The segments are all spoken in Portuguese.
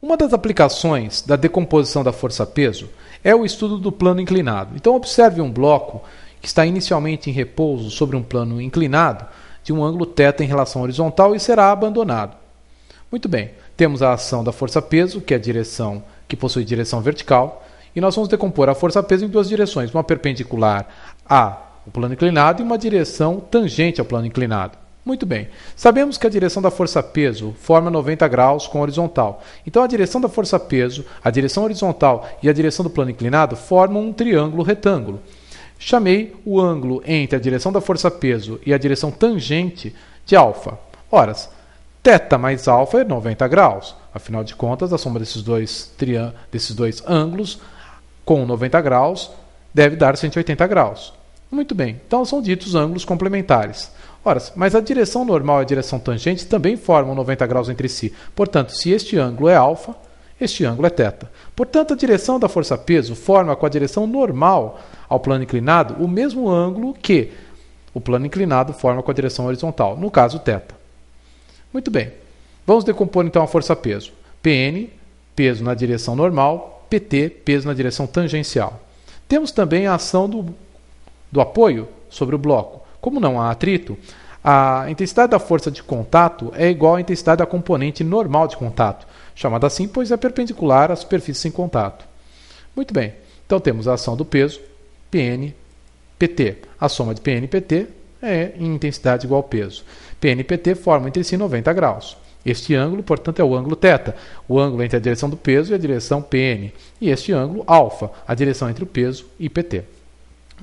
Uma das aplicações da decomposição da força-peso é o estudo do plano inclinado. Então, observe um bloco que está inicialmente em repouso sobre um plano inclinado de um ângulo θ em relação à horizontal e será abandonado. Muito bem, temos a ação da força-peso, que é a direção que possui direção vertical, e nós vamos decompor a força-peso em duas direções, uma perpendicular ao plano inclinado e uma direção tangente ao plano inclinado. Muito bem, sabemos que a direção da força-peso forma 90 graus com a horizontal. Então, a direção da força-peso, a direção horizontal e a direção do plano inclinado formam um triângulo retângulo. Chamei o ângulo entre a direção da força-peso e a direção tangente de alfa. Ora, θ mais alfa é 90 graus. Afinal de contas, a soma desses dois ângulos com 90 graus deve dar 180 graus. Muito bem, então são ditos ângulos complementares. Ora, mas a direção normal e a direção tangente também formam 90 graus entre si. Portanto, se este ângulo é alfa, este ângulo é θ. Portanto, a direção da força-peso forma com a direção normal ao plano inclinado o mesmo ângulo que o plano inclinado forma com a direção horizontal, no caso θ. Muito bem, vamos decompor então a força-peso. Pn, peso na direção normal, Pt, peso na direção tangencial. Temos também a ação do apoio sobre o bloco. Como não há atrito, a intensidade da força de contato é igual à intensidade da componente normal de contato, chamada assim pois é perpendicular à superfície sem contato. Muito bem, então temos a ação do peso, Pn, Pt. A soma de Pn e Pt é em intensidade igual ao peso. Pn e Pt formam entre si 90 graus. Este ângulo, portanto, é o ângulo θ, o ângulo entre a direção do peso e a direção Pn. E este ângulo, alfa, a direção entre o peso e Pt.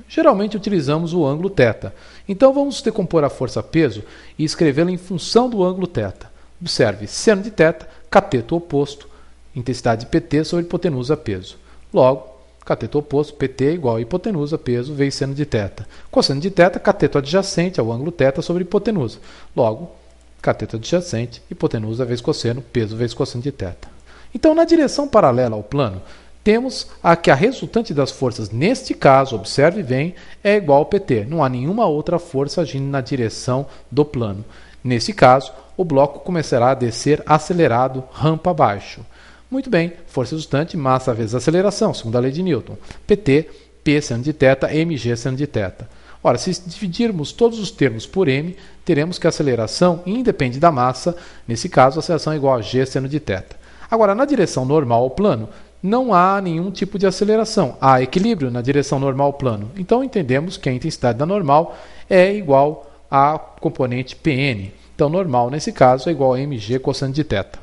Geralmente utilizamos o ângulo θ. Então vamos decompor a força-peso e escrevê-la em função do ângulo θ. Observe, seno de θ, cateto oposto, intensidade de Pt sobre hipotenusa peso. Logo, cateto oposto, Pt é igual a hipotenusa peso vezes seno de θ. Cosseno de θ, cateto adjacente ao ângulo θ sobre hipotenusa. Logo, cateto adjacente, hipotenusa vezes cosseno, peso vezes cosseno de θ. Então, na direção paralela ao plano, temos que a resultante das forças, neste caso, observe bem, é igual ao Pt. Não há nenhuma outra força agindo na direção do plano. Nesse caso, o bloco começará a descer acelerado, rampa abaixo. Muito bem, força resultante, massa vezes aceleração, segundo a lei de Newton. Pt, P seno de θ, mg seno de θ. Ora, se dividirmos todos os termos por m, teremos que a aceleração independe da massa. Nesse caso, a aceleração é igual a g seno de θ. Agora, na direção normal ao plano, não há nenhum tipo de aceleração. Há equilíbrio na direção normal ao plano. Então, entendemos que a intensidade da normal é igual à componente Pn. Então, normal, nesse caso, é igual a mg cosseno de θ.